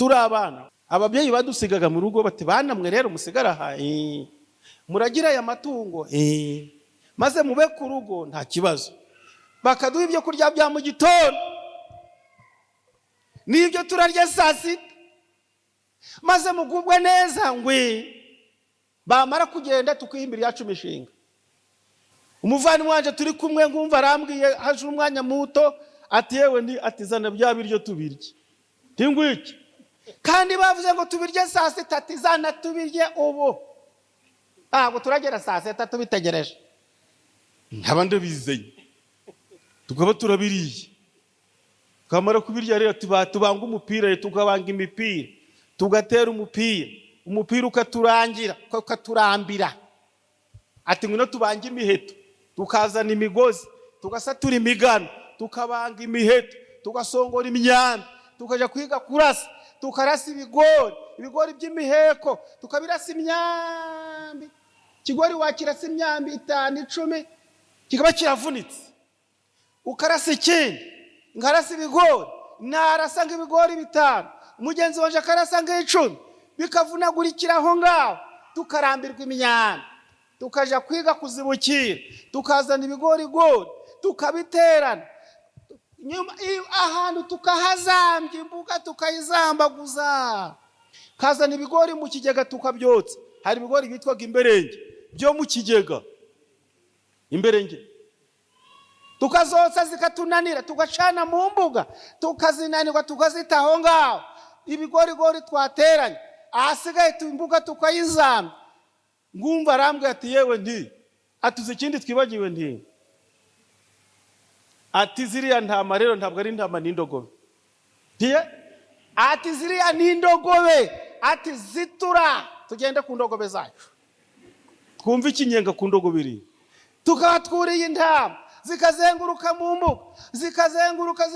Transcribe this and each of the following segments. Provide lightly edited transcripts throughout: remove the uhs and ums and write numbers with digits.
turi abana. Ababyeyi badusigaga mu rugo bati bana mwe rero musigara aha muragira aya matungo maze mube ku rugo nta kibazo. Bakaduha ibyo kurya bya mu gitondo n'ibyo turarya saa sita maze mugubwe neza ngwe. Bamara kugenda tukihimbira yacu mishinga. Umuvani wanje turi kumwe ngumva arambwiye haje umwanya muto ati yewe ndi ati zana bya biryo tubirye. Tingwiki. Kandi bavuze ngo tubirye saa sita ati zana tubirye ubu. Ngo turagera saa sita tubitegereje. Nkaba ndabizeye. Tukaba turabiriye. Kamara kubirya rero tubanga umupira tukabanga imipira. Tugatera umupira ukaturangira ukaturambira. Ati ngwino tubanga imiheto tukazana imigozi tugasatura imigano tukabanga imiheto tugasongora imyanda tukaja kwiga kurasa tukarasa ibigori by'imiheko tukabirasa imyambi. Kigori wakirasa imyambi 5 10 kikaba kiravunitse. Ukarasa ikindi ngarasa ibigori narasa ibigori 5 umugenzi wanje akarasa 10 bikavunagurikira aho ngaho tukarambirwa imyanda. Tukaja kwiga kuzibukira tukazana ibigori tukabiterana nyuma ahantu tukahazambye imbuga tukayizambaguza. Kazana ibigori mu kigega tukabyotsa. Hari ibigori bitwaga imberenge byo mu kigega imberenge tukazotsa zikatunanira tugacana mu mbuga tukazinanirwa tukazitaho ngaho. Ibigori twateranye ahasigaye imbuga tukayizamba. Ngumva arambwe ati yewe ndi atuze ikindi twibagiwe ndi ati ziriya ntama rero ntabwo ari intama n'indogobe. Ati ziriya n'indogobe ati zitura tugende ku ndogobe zacu twumva ikinyenga ku ndogobe iri. Tukaba twuriye intama zikazenguruka mu mbuga zikazenguruka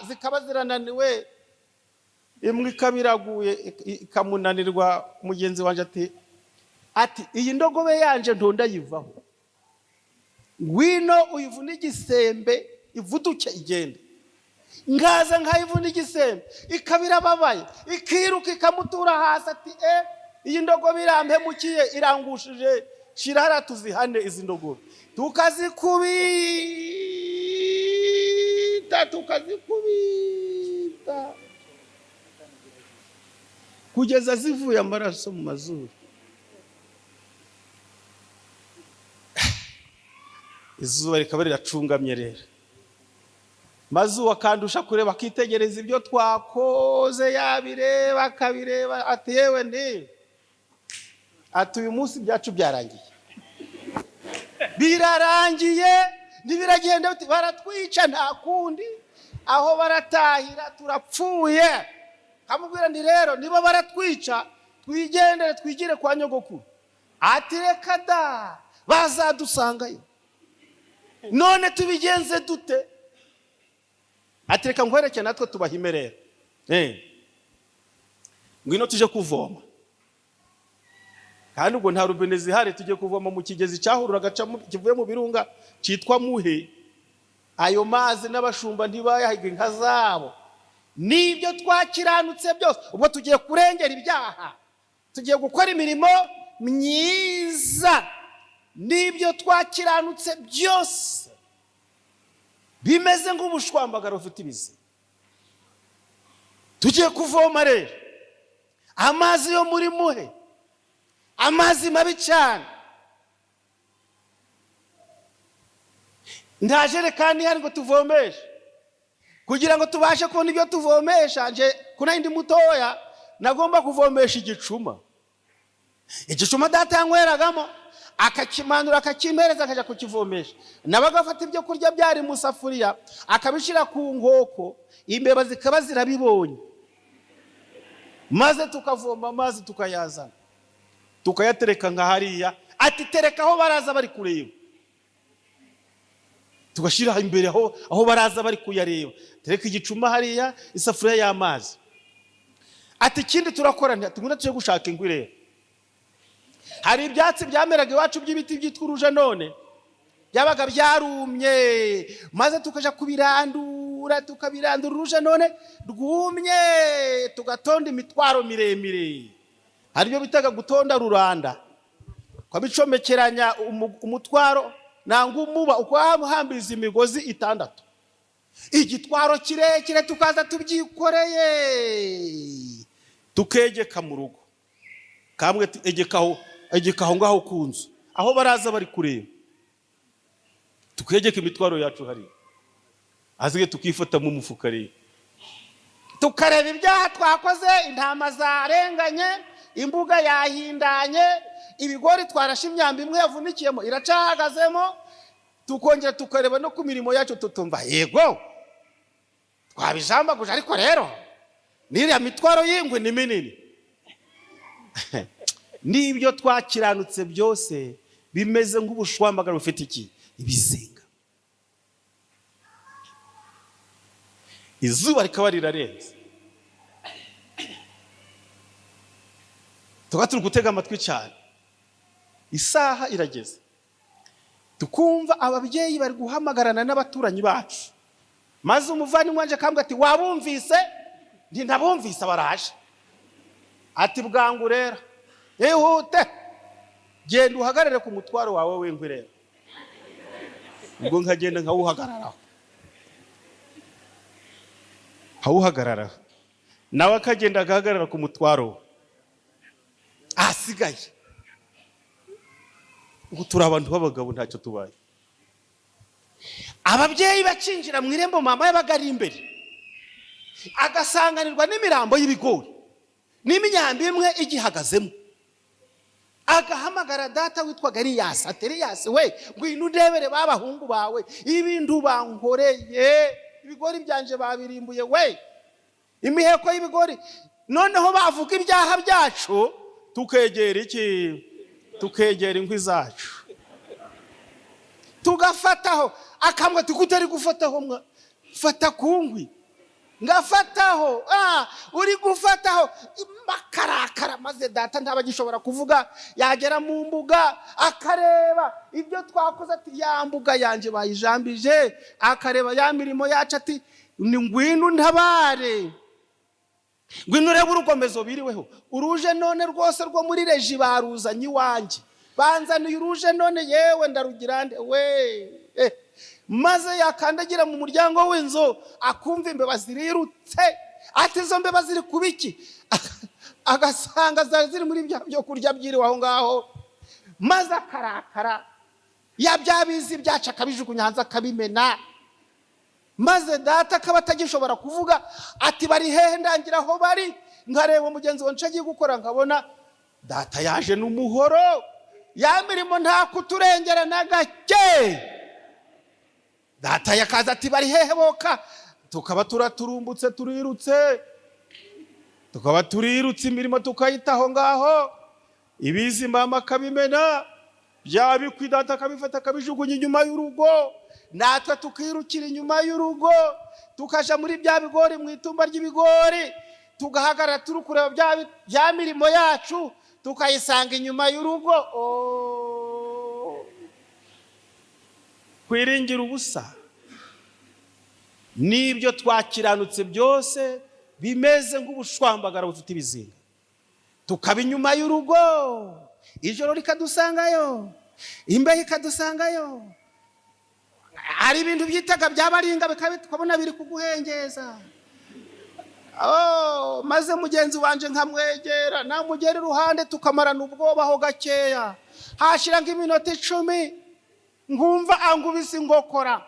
zikaba zirananiwe. Imwe ikabiraguye ikamunanirwa. Mugenzi wanje ati iyi ndogobe yanje ndonda yivaho ngwino uyivuna igisembe ivuduke igende. Ngaza nkayivuna igisembe ikabira babaye ikiruka ikamutura hasi ati iyi ndogobe irampemukiye irangushije shirara tuzihane izi ndogobe. Tukazikubita kugeza zivuye amaraso mu mazuru. Izuba rikaba riracungamye rero maze wakandusha kureba akitegereza ibyo twakoze yabireba akabireba ati yewe ndi ati uyu munsi byacu byarangiye birarangiye ntibiragenda baratwica nta kundi aho baratahira turapfuye. Kamubwira ndi rero niba baratwica twigendere twigire kwa nyogokuru. Ati reka da bazadusangayo none tubigenze dute. Ati reka nkwereke natwe tubahimerera ngwino tuje kuvoma. Kandi ubwo nta rubene zihari tujye kuvoma mu kigezi cyahurura kivuye mu birunga cyitwa Muhe. Ayo mazi n'abashumba ntibayahiga inka zabo. Nibyo twakiranutse byose ubwo tugiye kurengera ibyaha tugiye gukora imirimo myiza. Nibyo twakiranutse byose bimeze nk'ubushwambagara ufite ibizi. Tugiye kuvoma rero amazi yo muri Muhe amazi mabi cyane. Nta jerekani hari ngo tuvomeshe kugira ngo tubashe kubona ibyo tuvomesha. Nje kuna indi mutoya nagomba kuvomesha igicuma. Igicuma data yanyweragamo akakimanura akakimpereza akaja kukivomesha. Nabaga afata ibyo kurya byari mu safuriya akabishira ku nkoko imbeba zikaba zirabibonye maze tukavoma amazi tukayazana tukayatereka nka hariya. Ati tereka aho baraza bari kureba. Tugashira imbere aho baraza bari kuyareba. Tereka igicuma hariya isafuriya y'amazi. Ati ikindi turakora ngwino tuje gushaka ingwi rero. Hari ibyatsi byameraga iwacu by'ibiti byitwuruje none byabaga byarumye maze tukaja kubirandura tukabitegura tukabirandura uruje none rwumye tugatonda imitwaro miremire. Haribyo bitaga gutonda ruranda, kwabicomekeranya umutwaro nanga umuba ukwahambiriza imigozi 6. Igitwaro kirekire tukaza tubyikoreye tukegeka mu rugo. Kamwe egekaho ngaho kunzu aho baraza bari kureba, tukegeka imitwaro yacu hari azige tukifata mu mufuka rero tukareba ibyaha twakoze. Intama zarenganye, imbuga yahindanye, ibigori twarashe imyamba imwe yavunikiyemo iracahagazemo, tukongera tukareba no ku mirimo yacu tutumva yego twabijambaguje, ariko rero niriya mitwaro y'ingwe ni minini. Nibyo twakiranutse byose bimeze nk'ubushwambagara bufite iki ibizinga. Izuba rikaba rirarenze, turi gutega amatwi cyane, isaha irageze tukumva ababyeyi bari guhamagarana n'abaturanyi bacu, maze umuvandimwe wanje akambwira ati wabumvise? Ndi ntabumvise baraje. Ati bwangu rero ihute genda uhagarare ku mutwaro wawe w'ingwe rero. Ubwo nkagenda nkawuhagarara nawe akagenda agahagarara ku mutwaro asigaye. Ngo turi abantu b'abagabo ntacyo tubaye. Ababyeyi bacinjira mu irembo, mama yabaga ari imbere agasanganirwa n'imirambo y'ibigori n'iminyambi imwe igihagazemo, agahamagara data witwaga Eliyasi, we ngwino udebere babahungu bawe ibintu bankoreye, ibigori byanje babirimbuye we, imiheko y'ibigori. Noneho bavuga ibyaha byacu tukegera iki? Tukegera inkwi zacu tugafataho. Akamwe tukutari gufataho mwa fata kungwi ngafataho. Uri gufataho makarakara, maze data ntabagishobora kuvuga, yagera mu mbuga akareba ibyo twakoze, ati ya mbuga yanje bayijambije, akareba ya mirimo yacu, ati ni ngwino ntabare, ngwino urebe urugomezo biriweho. Uruje none rwose rwo muri reji baruzanye iwanjye, banzaniye uruje none yewe ndarugira nde we. Maze yakandagira mu muryango w'inzu akumva imbeba zirirutse, ati izo mbeba ziri kubiki? Agasanga ziri muri byo kurya byiriwe aho ngaho, maze akarakara, ya byabizi byacu akabijugunya hanze akabimena. Maze data akaba atagishobora kuvuga, ati bari hehe? Ndangira aho bari, nkareba umugenzi wanje agiye gukora, nkabona data yaje n'umuhoro, ya mirimo nta kuturengera na gake. Data yakaza ati bari hehe boka? Tukaba turaturumbutse turirutse, tukaba turirutse imirimo tukayitaho ngaho, ibizi mama akabimena, byabikwi data akabifata akabijugunya inyuma y'urugo, natwe tukirukira inyuma y'urugo, tukaja muri bya bigori mu itumba ry'ibigori, tugahagarara turi kureba bya mirimo yacu, tukayisanga inyuma y'urugo. Kwiringira ubusa nibyo twakiranutse byose bimeze nk'ubushwambagara bufite ibizinga, tukaba inyuma y'urugo, ijoro rikadusangayo, imbeho ikadusangayo, hari ibintu byitaga byabaringa bikabona biri kuguhengeza. Maze mugenzi wanje nkamwegera, namugera iruhande tukamarana ubwoba ho gakeya, hashira nk'iminota 10 ngumva angubise ingokora,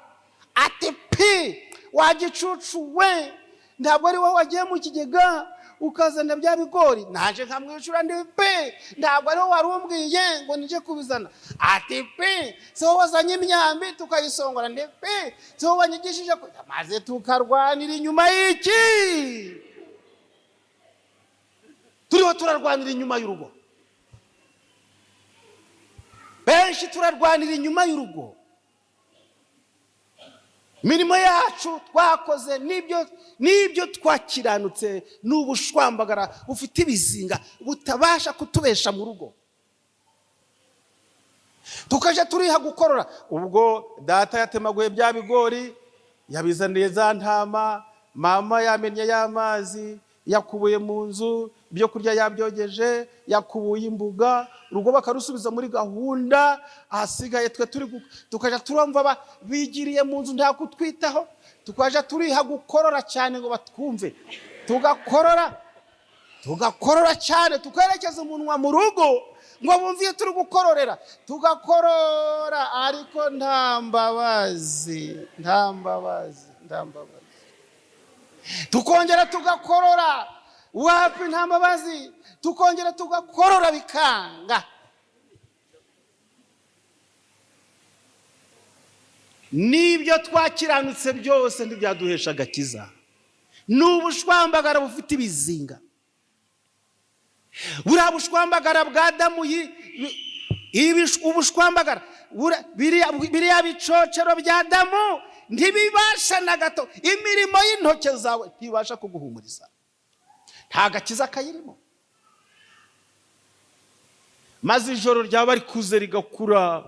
ati pi wagicucu we, ntabwo ari wowe wagiye mu kigega ukazana bya bigori? Naje nkamwicura ndi pi, ntabwo ari wowe warumbwiye ngo nije kubizana? Ati pi so wazanye imyambi tukayisongora, ndi pi so wanyigishije maze tukarwanira inyuma y'iki? Turiho turarwanira inyuma y'urugo, benshi turarwanira inyuma y'urugo. Mirimo yacu twakoze nibyo twakiranutse n'ubushwambagara bufite ibizinga butabasha kutubesha mu rugo, tukaje turiha gukorora. Ubwo data yatemaguye bya bigori, yabizaniye za ntama, mama yamennye y'amazi, yakubuye mu nzu, ibyo kurya yabyogeje, yakubuye imbuga, urugo bakarusubiza muri gahunda. Ahasigaye twe tukaja turumva bigiriye mu nzu nta kutwitaho, tukaja turiha gukorora cyane ngo batwumve, tugakorora cyane, tukerekeza umunwa mu rugo ngo bumviye turi gukororera, tugakorora ariko nta mbabazi. Tukongera tugakorora, wapi nta mbabazi, tukongera tugakorora bikanga. Nibyo twakiranutse byose ntibyaduhesha agakiza. N'ubushwambagara bufite ibizinga. Buriya bushwambagara bwa Adamu, ubushwambagara biriya bicocero bya Adamu ntibibasha na gato, imirimo y'intoke zawe ntibasha kuguhumuriza, nta gakiza kayirimo. Maze ijoro ryaba rikuze rigakura,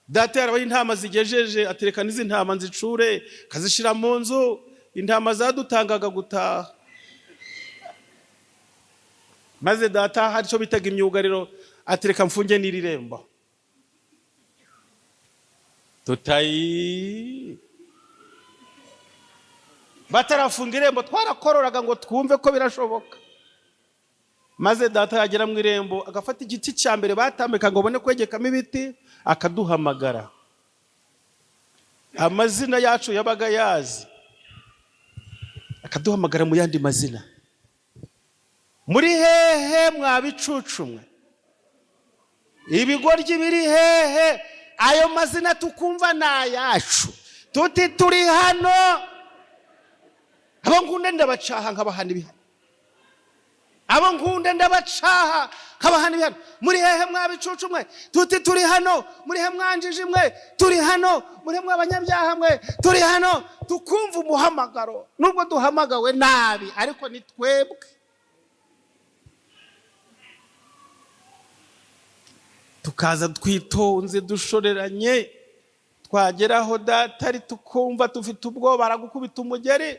data yarabaye intama zigejeje, atereka n'izi ntama nzicure, kazishira mu nzu. Intama zadutangaga gutaha. Maze data hari cyo bitaga imyugariro, atereka mfunge n'irirembo. Batarafunga irembo twarakororaga ngo twumve ko birashoboka. Maze data yagera mu irembo, agafata igiti cya mbere batambika ngo bone kwegekamo ibiti, akaduhamagara. Amazina yacu yabaga yazi, akaduhamagara mu yandi mazina. Muri hehe mwabicucumwe, ibigoryi biri hehe? Ayo mazina tukumva na yacu, tuti turi hano. Abo nkunde ndabacaha nkabahana ibihano, abo nkunde ndabacaha nkabahana ibihano. Muri hehe mwabicucumwe, tuti turi hano. Muri hehe mwanjije mwe, turi hano. Muri hehe mwabanyabyaha mwe, turi hano. Tukumva umuhamagaro, nubwo duhamagawe nabi ariko ni twebwe. Tukaza twitonze dushoreranye, twageraho data ari tukumva tufite ubwoba, aragukubita umugeri,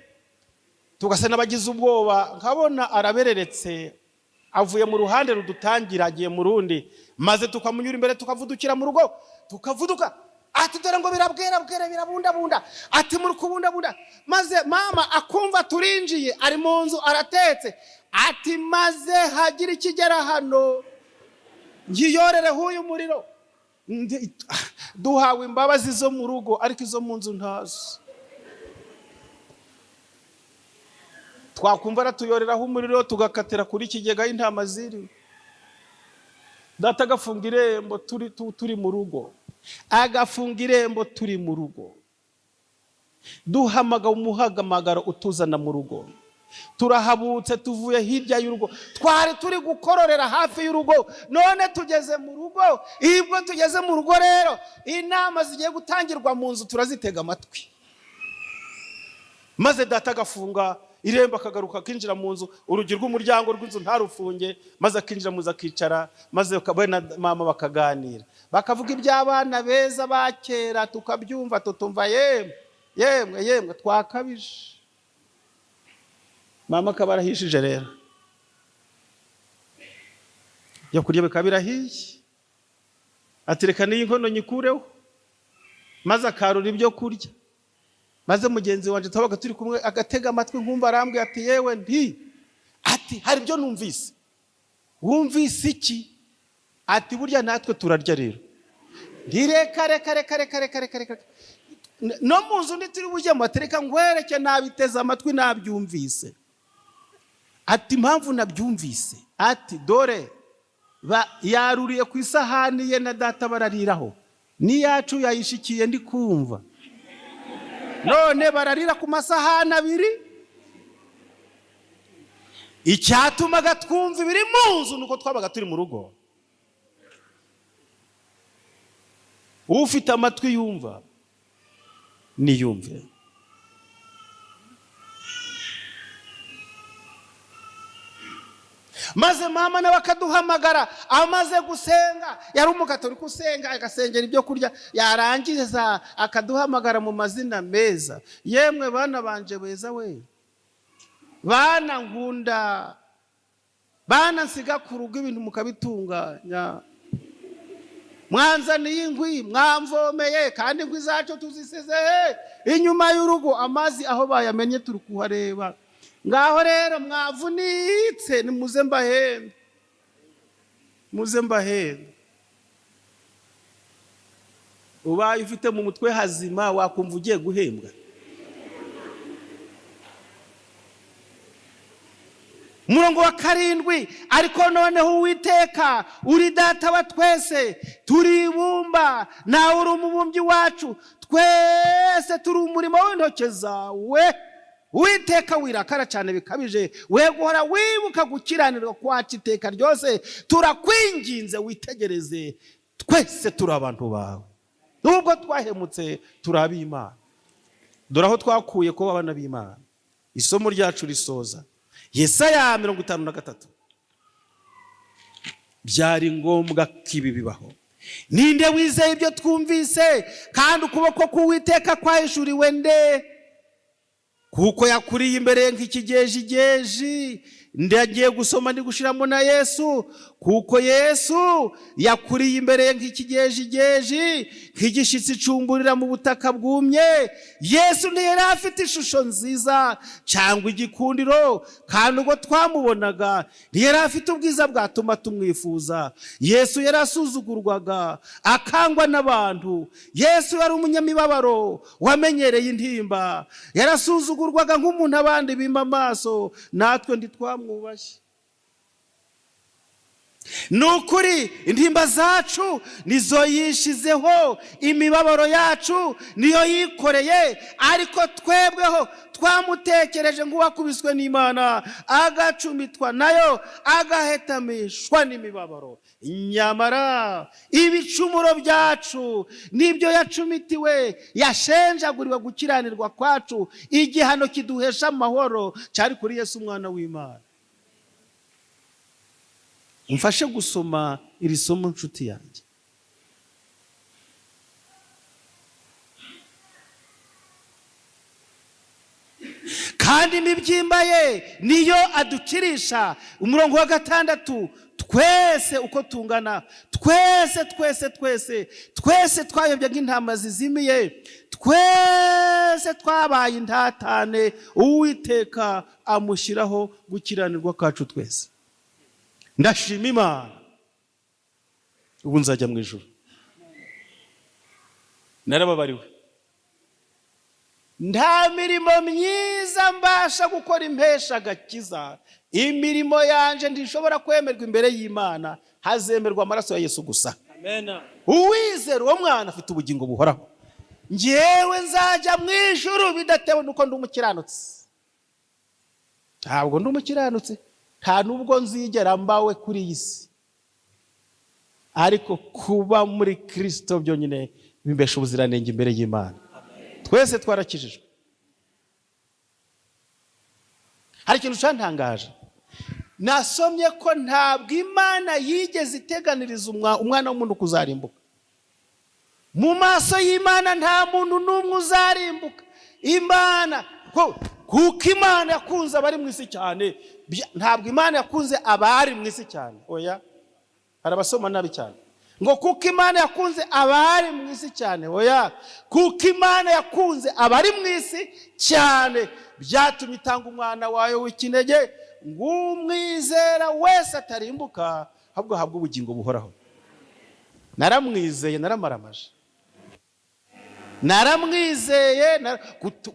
tugasa n'abagize ubwoba, nkabona arabereretse, avuye mu ruhande rudutangira agiye mu rundi. Maze tukamunyura imbere, tukavudukira mu rugo, tukavuduka. Ati dore ngo birabwera birabundabunda, ati muri kubundabunda. Maze mama akumva turinjiye, ari mu nzu aratetse, ati maze hagira ikigera hano ngiyorere huyu muriro. Duhawe imbabazi zo mu rugo, ariko izo mu nzu ntazo. Twakumva aratuyoreraho umuriro, tugakatira kuri kigega y'intama ziri. Data agafunga irembo turi mu rugo, agafunga irembo turi mu rugo. Duhamaga umuhagamagaro utuzana mu rugo. Turahabutse tuvuye hirya y'urugo, twari turi gukororera hafi y'urugo, none tugeze mu rugo. Ibwo tugeze mu rugo rero, inama zigiye gutangirwa mu nzu turazitega amatwi. Maze data agafunga irembo, akagaruka akinjira mu nzu, urugi rw'umuryango rw'inzu ntarufunge. Maze akinjira mu nzu akicara, maze we na mama bakaganira, bakavuga iby'abana beza ba kera, tukabyumva tutumva yemwe twakabije. Mama akaba arahishije rero, yo kurya bikaba birahiye, atereka n'iyi nkono nyikureho. Maze akarura ibyo kurya. Maze mugenzi wanje twabaga turi kumwe agatega amatwi, nkumva arambwiye ati yewe ati hari ibyo numvise. Wumvise iki? Ati burya natwe turarya rero. Reka no mu nzu turi bujyemo, atereka ngwereke nabiteze amatwi nabyumvise. Ati impamvu nabyumvise, ati dore yaruriye ku isahani ye na data barariraho, n'iyacu yayishikiye ndi kumva, none bararira ku masahani abiri. Icyatumaga twumva ibiri mu nzu nuko twabaga turi mu rugo. Ufite amatwi yumva niyumve. maze mama nawe akaduhamagara amaze gusenga. Yari umugatolika usenga agasengera ibyo kurya, yarangiza akaduhamagara mu mazina meza. Yemwe bana banje beza we, bana nkunda, bana nsiga ku rugo ibintu mukabitunganya, mwanzaniye inkwi mwamvomeye kandi inkwi zacu tuzisize inyuma y'urugo, amazi aho bayamenye turi kuhareba. Ngaho rero mwavunitse nimuze mbahembe, muze mbahembe. Ubaye ufite mu mutwe hazima wakumva ugiye guhembwa. Murongo wa 7, ariko noneho Uwiteka uri data wa twese, turi ibumba nawe uri umubumbyi wacu, twese turi umurimo w'intoke zawe. Uwiteka wirakara cyane bikabije, we guhora wibuka gukiranirwa kwacu iteka ryose. Turakwinginze witegereze, twese turi abantu bawe, nubwo twahemutse turi ab'Imana. Dore aho twakuye kuba abana b'Imana. Isomo ryacu risoza Yesaya 53. Byari ngombwa kibi bibaho. Ninde wizeye ibyo twumvise, kandi ukuboko k'Uwiteka kwahishuriwe nde? Kuko yakuriye imbere nk'ikigejigeji. Ndagiye gusoma ndi gushiramo na Yesu. Kuko Yesu yakuriye imbere nk'ikigejigeji, nk'igishitsi cumburira mu butaka bwumye. Yesu ntiyari afite ishusho nziza cyangwa igikundiro, kandi ubwo twamubonaga ntiyari afite ubwiza bwatuma tumwifuza. Yesu yarasuzugurwaga, akangwa n'abantu. Yesu yari umunyamibabaro, wamenyereye intimba. Yarasuzugurwaga nk'umuntu abandi bima amaso, natwe ntitwamwubashye. Nukuri intimba zacu nizo yishizeho, imibabaro yacu niyo yikoreye, ariko twebweho twamutekereje nk'uwakubiswe n'Imana, agacumitwa nayo, agahetamishwa n'imibabaro. Nyamara ibicumuro byacu nibyo yacumitiwe, yashenjaguriwe gukiranirwa kwacu. Igihano kiduhesha amahoro cyari kuri Yesu umwana w'Imana. Mfashe gusoma iri somo nshuti yanjye. Kandi imibyimba ye niyo adukirisha. Umurongo wa 6, twese uko tungana, twese twayobye nk'intama zizimiye, twese twabaye intatane. Uwiteka amushyiraho gukiranirwa kacu twese. Ndashima Imana, ubu nzajya mu ijuru. Narababariwe. Nta mirimo myiza mbasha gukora impesha agakiza. Imirimo yanje ndishobora kwemerwa imbere y'Imana, hazemerwa amaraso ya Yesu gusa. Amen. Uwizera uwo mwana afite ubugingo buhoraho. Njyewe nzajya mu ijuru bidatewe nuko ndi umukiranutsi. Ntabwo ndi umukiranutsi, nta nubwo nzigera mbawe kuri iyi si, ariko kuba muri Kristo byonyine bimbesha ubuziranenge imbere y'Imana. Twese twarakijijwe. Hari ikintu cyantangaje, nasomye ko ntabwo Imana yigeze iteganiriza umwana w'umuntu kuzarimbuka. Mu maso y'Imana nta muntu n'umwe uzarimbuka. Imana kuko Imana yakunze abari mu isi cyane. Ntabwo Imana yakunze abari mu isi cyane, oya, harabasoma nabi cyane ngo kuko Imana yakunze abari mu isi cyane, oya, kuko Imana yakunze abari mu isi cyane, byatumye itanga umwana wayo w'ikinege, ng'umwizera wese atarimbuka ahubwo ahabwa ubugingo buhoraho. Naramwizeye, naramaramaje. Naramwizeye,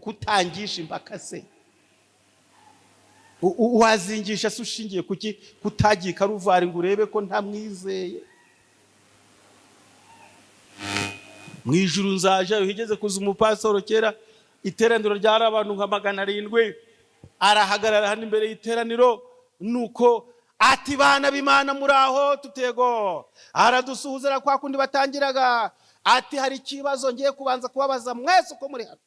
kutangisha impaka se. Uwazingisha se ushingiye kuki? Kutagiye Karuvari ngo urebe ko ntamwizeye. Mu ijuru nzaje. Higeze kuza umupasoro kera, iteraniro ryari abantu nka 700, arahagarara hano imbere y'iteraniro, nuko ati bana b'Imana muraho tutego. Aradusuhuzira kwa kundi batangiraga, ati hari ikibazo ngiye kubanza kubabaza mwese uko muri hano.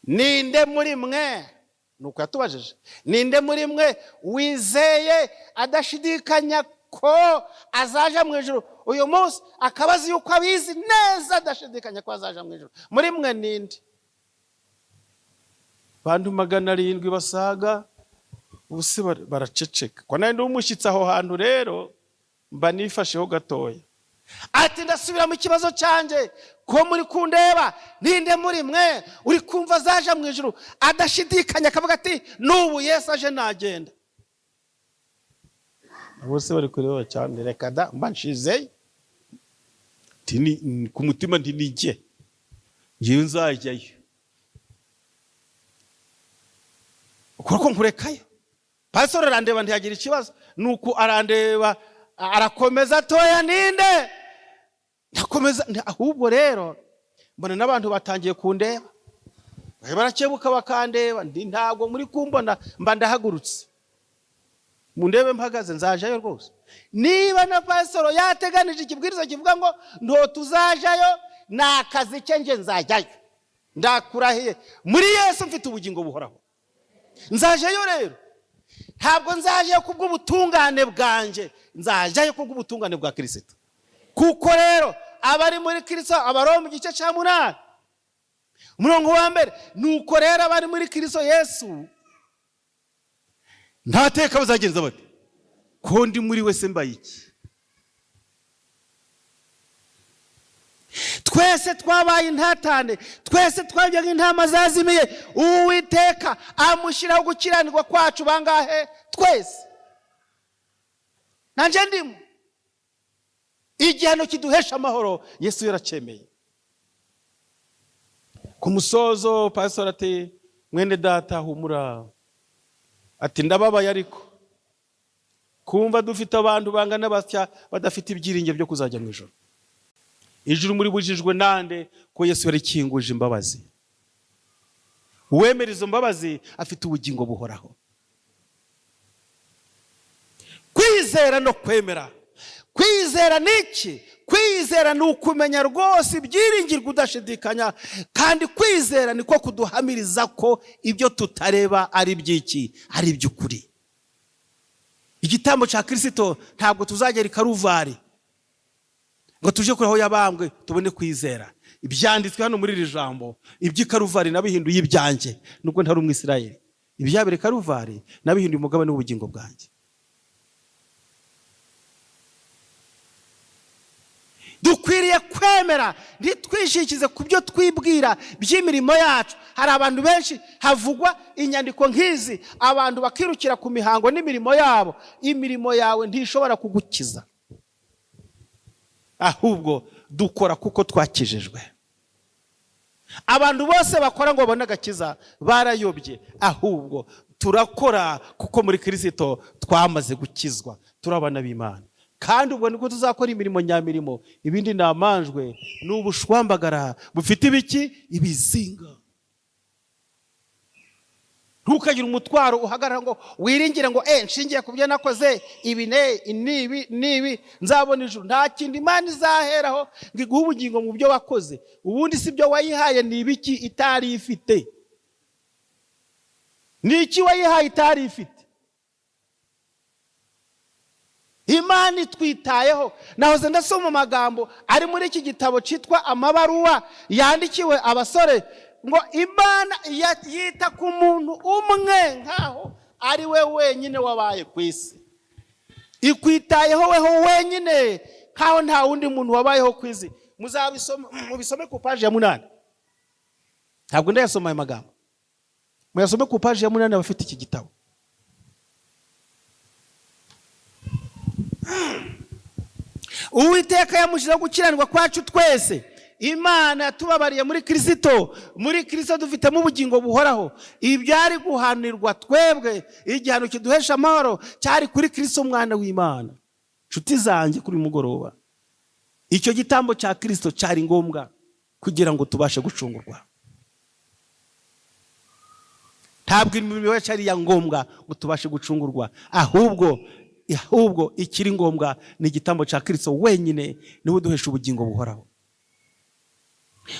Ninde muri mwe nuko yatubajije, ninde muri mwe wizeye adashidikanya ko azaja mu ijuru uyu munsi, akaba azi yuko abizi neza adashidikanya ko azaja mu ijuru? Muri mwe ninde? Bantu 700 basaga ubuse baraceceka. Kwa nandi umushyitsi aho hantu rero mba nifasheho gatoya. Ati ndasubira mu kibazo cyanjye, ko muri kundeba, ninde muri mwe uri kumva azaja mu ijuru adashidikanya akavuga ati n'ubu Yesu aje nagenda? Bose bari kureba cyane, reka da mba nshizeyo ku mutima ndi nijye ngiye nzajyayo, kuko nkurekayo. Pastor arandeba ntiyagira ikibazo, nuko arandeba arakomeza atoya, ninde? Ndakomeza. Ahubwo rero mbona n'abantu batangiye kundeba, barakebuka bakandeba, ndi ntago muri kumbona, mba ndahagurutse. Mundebe mpagaze, nzajayo rwose. Niba na pastor yateganije ikibwirizo kivuga ngo ndo tuzajayo, nakazi cye nje nzajyayo. Ndakurahiye muri Yesu mfite ubugingo buhoraho, nzajayo rero. Ntabwo nzajayo kubw'ubutungane bwanje, nzajayo kubw'ubutungane bwa Kristo. Kuko rero abari muri Kristo, Abaroma igice cya 8 umurongo wa 1, nuko rero abari muri Kristo Yesu ntateka bazagenza bate? Ko ndi muri we se mbaye iki? Twese twabaye intatane, twese twabye nk'intama zazimiye, Uwiteka amushyiraho gukiranirwa kwacu bangahe? Twese. Nanje ndimo. Igihano kiduhesha amahoro Yesu yaracemeye. Ku musozo pastor ati, mwene data humura, ati ndababaye ariko kumva dufite abantu bangana batya badafite ibyiringiro byo kuzajya mu ijuru. Ijuru muri bujijwe nande? Ko Yesu yarikinguje imbabazi. Uwemera izo mbabazi afite ubugingo buhoraho. Kwizera no kwemera. Kwizera niki? Kwizera ni ukumenya rwose ibyiringirwa udashidikanya, kandi kwizera niko kuduhamiriza ko ibyo tutareba ari byiki, ari iby'ukuri. Igitambo cya Kristo ntabwo tuzagera i Karuvari ngo tuje kuri aho yabambwe tubone kwizera. Ibyanditswe hano muri iri jambo, iby'i Karuvari nabihinduye ibyanjye, nubwo ntari umwisirayeli. Ibyabere Karuvari nabihinduye umugabane w'ubugingo bwanjye. Dukwiriye kwemera, ntitwishikize ku byo twibwira by'imirimo yacu. Hari abantu benshi havugwa inyandiko nk'izi, abantu bakirukira ku mihango n'imirimo yabo. Imirimo yawe ntishobora kugukiza, ahubwo dukora kuko twakijijwe. Abantu bose bakora ngo babone agakiza barayobye, ahubwo turakora kuko muri Kristo twamaze gukizwa, turabana b'Imana. Kandi ubwo niko tuzakora imirimo nyamirimo. Ibindi namanjwe n'ubushwambagara bufite ibiki? Ibizinga. Ntukagira umutwaro uhagarara ngo wiringire ngo nshingiye ku byo nakoze ibi nibi nzabona ijuru. Nta kindi Imana izaheraho ngo iguhe ubugingo mu byo wakoze. Ubundi si byo wayihaye, ni ibiki itari ifite? Ni iki wayihaye itari ifite? Imana itwitayeho. Nahoze ndasoma amagambo ari muri iki gitabo cyitwa Amabaruwa yandikiwe abasore, ngo Imana yita ku muntu umwe nkaho ari we wenyine wabaye ku isi. Ikwitayeho weho wenyine nkaho nta wundi muntu wabayeho ku isi. Mubisome ku page ya 8. Ntabwo ndayasoma aya magambo, muyasome ku page ya 8 abafite iki gitabo. Uwiteka yamushyiraho gukiranirwa kwacu twese. Imana yatubabariye muri Kristo. Muri Kristo dufitemo ubugingo buhoraho. Ibyari guhanirwa twebwe, igihano kiduhesha amahoro, cyari kuri Kristo umwana w'Imana. Nshuti zanjye, kuri mugoroba, icyo gitambo cya Kristo cyari ngombwa kugira ngo tubashe gucungurwa. Ntabwo imirimo yacu ari ya ngombwa ngo tubashe gucungurwa, ahubwo ikiri ngombwa ni igitambo cya Kristo wenyine, niwe uduhesha ubugingo buhoraho.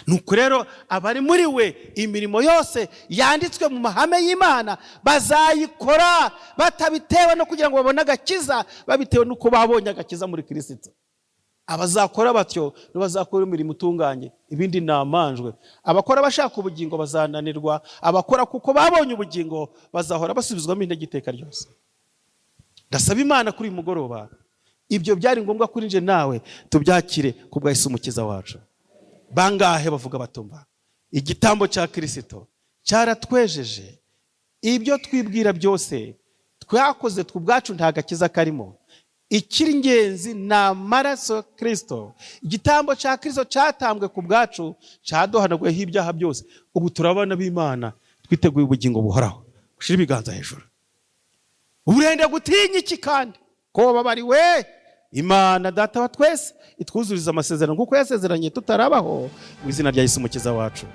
nuko rero abari muri we imirimo yose yanditswe mu mahame y'Imana bazayikora batabitewe no kugira ngo babone agakiza, babitewe nuko babonye agakiza muri Kristo. Abazakora batyo bazakora imirimo itunganye, ibindi namanjwe. Abakora bashaka ubugingo bazananirwa, abakora kuko babonye ubugingo bazahora basubizwamo intege iteka ryose. Ndasaba Imana kuri uyu mugoroba ibyo byari ngombwa kuri nje nawe tubyakire kubwa Yesu umukiza wacu. Bangahe bavuga batumva igitambo cya Kristo cyaratwejeje, ibyo twibwira byose twakoze twubwacu nta gakiza karimo. Ikiri ingenzi na maraso Kristo, igitambo cya Kristo cyatambwe ku bwacu, cyaduhanaguyeho ibyaha byose. Ubu turabana b'Imana twiteguye ubugingo buhoraho. Ushira ibiganza hejuru. Urende gutinya iki kandi ko babariwe Imana Data wa twese itwuzuriza amasezerano kuko yasezeranye tutarabaho, mu izina rya Yesu umukiza wacu.